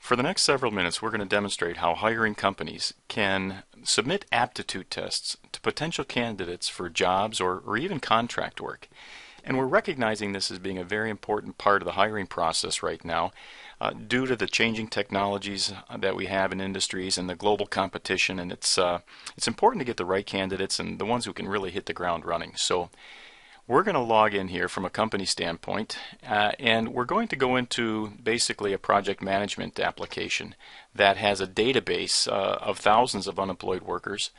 For the next several minutes, we're going to demonstrate how hiring companies can submit aptitude tests to potential candidates for jobs or even contract work. And we're recognizing this as being a very important part of the hiring process right now due to the changing technologies that we have in industries and the global competition. And it's important to get the right candidates and the ones who can really hit the ground running. So we're going to log in here from a company standpoint, and we're going to go into basically a project management application that has a database of thousands of unemployed workers.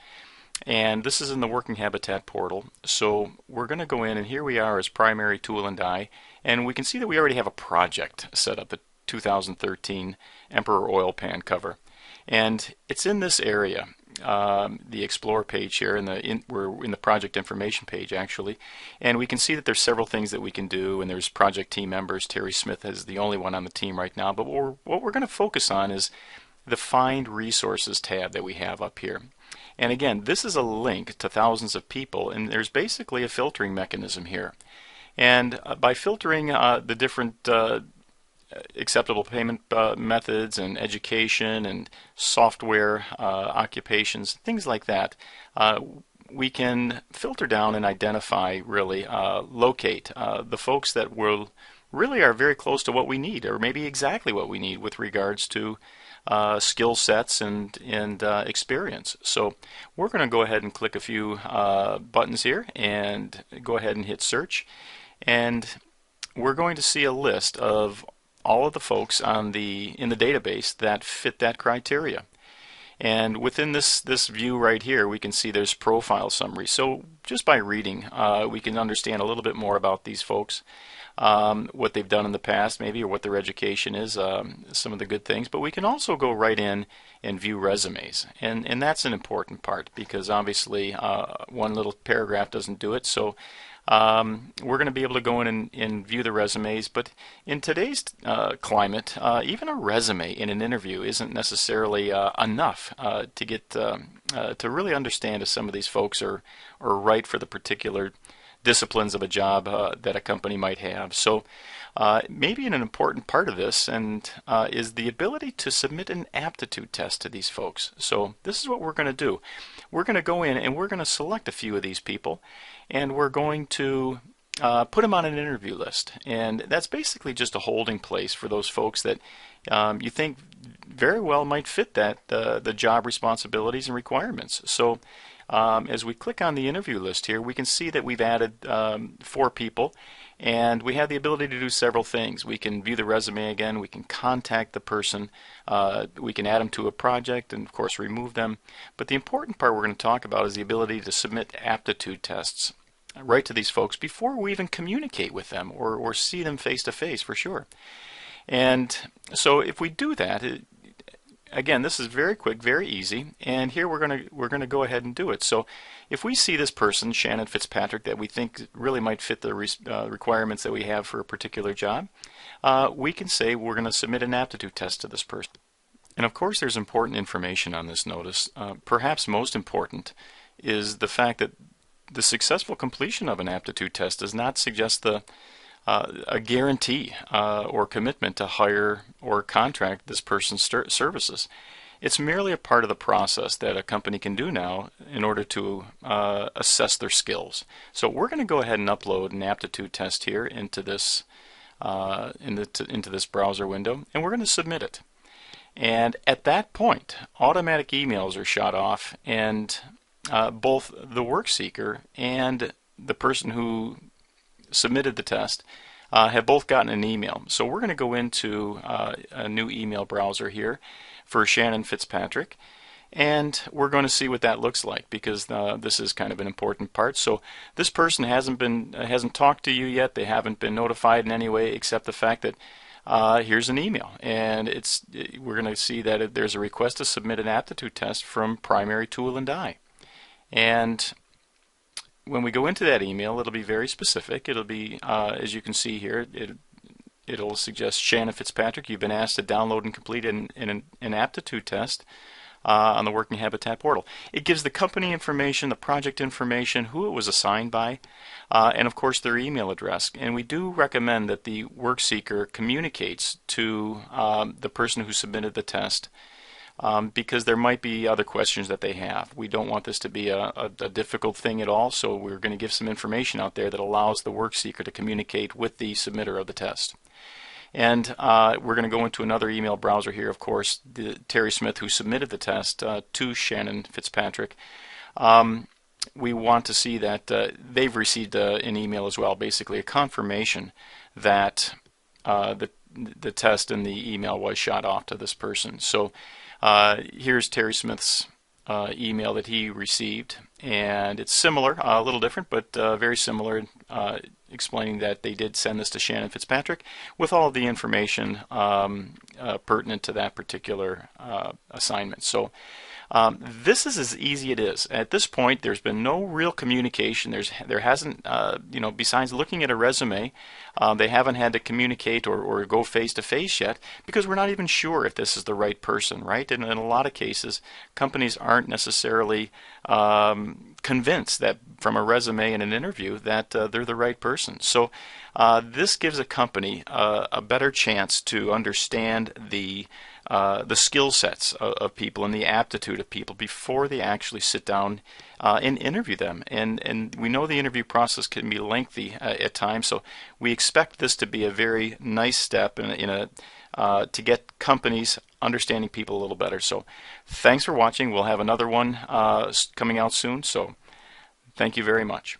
And this is in the Working Habitat portal. So we're going to go in, and here we are as primary tool and die, and we can see that we already have a project set up, a 2013 Emperor oil pan cover. And it's in this area. The Explore page here, we're in the project information page actually, and we can see that there's several things that we can do, and there's project team members. Terry Smith is the only one on the team right now, but what we're going to focus on is the Find Resources tab that we have up here. And again, this is a link to thousands of people, and there's basically a filtering mechanism here. And by filtering the different acceptable payment methods and education and software occupations, things like that, we can filter down and identify, really locate the folks that will really are very close to what we need, or maybe exactly what we need with regards to skill sets and experience. So we're going to go ahead and click a few buttons here and go ahead and hit search, and we're going to see a list of all of the folks in the database that fit that criteria. And within this view right here, we can see there's profile summary. So just by reading, we can understand a little bit more about these folks, what they've done in the past maybe, or what their education is, some of the good things. But we can also go right in and view resumes. And that's an important part, because obviously one little paragraph doesn't do it. So we're going to be able to go in and view the resumes, but in today's climate, even a resume in an interview isn't necessarily enough to get to really understand if some of these folks are right for the particular disciplines of a job that a company might have. So maybe an important part of this is the ability to submit an aptitude test to these folks. So this is what we're going to do. We're going to go in and we're going to select a few of these people, and we're going to put them on an interview list. And that's basically just a holding place for those folks that you think very well might fit the job responsibilities and requirements. So as we click on the interview list here, we can see that we've added 4 people, and we have the ability to do several things. We can view the resume again, we can contact the person, we can add them to a project, and of course remove them. But the important part we're going to talk about is the ability to submit aptitude tests right to these folks before we even communicate with them or see them face to face, for sure. And so if we do that, again, this is very quick, very easy, and here we're going to go ahead and do it. So if we see this person, Shannon Fitzpatrick, that we think really might fit the requirements that we have for a particular job, we can say we're going to submit an aptitude test to this person. And of course there's important information on this notice. Perhaps most important is the fact that the successful completion of an aptitude test does not suggest a guarantee or commitment to hire or contract this person's services. It's merely a part of the process that a company can do now in order to assess their skills. So we're going to go ahead and upload an aptitude test here into this into this browser window, and we're going to submit it. And at that point, automatic emails are shot off, and both the work seeker and the person who submitted the test have both gotten an email. So we're going to go into a new email browser here for Shannon Fitzpatrick, and we're going to see what that looks like, because this is kind of an important part. So this person hasn't talked to you yet. They haven't been notified in any way except the fact that here's an email, and we're going to see that there's a request to submit an aptitude test from Primary Tool and Die. And when we go into that email, it'll be very specific. It'll be, as you can see here, it'll suggest Shannon Fitzpatrick, you've been asked to download and complete an aptitude test on the Working Habitat portal. It gives the company information, the project information, who it was assigned by, and of course their email address. And we do recommend that the work seeker communicates to the person who submitted the test, because there might be other questions that they have. We don't want this to be a difficult thing at all, so we're going to give some information out there that allows the work seeker to communicate with the submitter of the test. And we're going to go into another email browser here, of course, Terry Smith, who submitted the test to Shannon Fitzpatrick. We want to see that they've received an email as well, basically a confirmation that the test and the email was shot off to this person. So here's Terry Smith's email that he received, and it's similar, a little different, but very similar, explaining that they did send this to Shannon Fitzpatrick with all of the information pertinent to that particular assignment. So this is as easy as it is. At this point, there's been no real communication. There hasn't, besides looking at a resume, they haven't had to communicate or go face to face yet, because we're not even sure if this is the right person, right? And in a lot of cases, companies aren't necessarily convinced that from a resume and an interview that they're the right person. So this gives a company a better chance to understand the skill sets of people and the aptitude of people before they actually sit down and interview them. And we know the interview process can be lengthy at times, so we expect this to be a very nice step to get companies understanding people a little better. So thanks for watching. We'll have another one coming out soon, so thank you very much.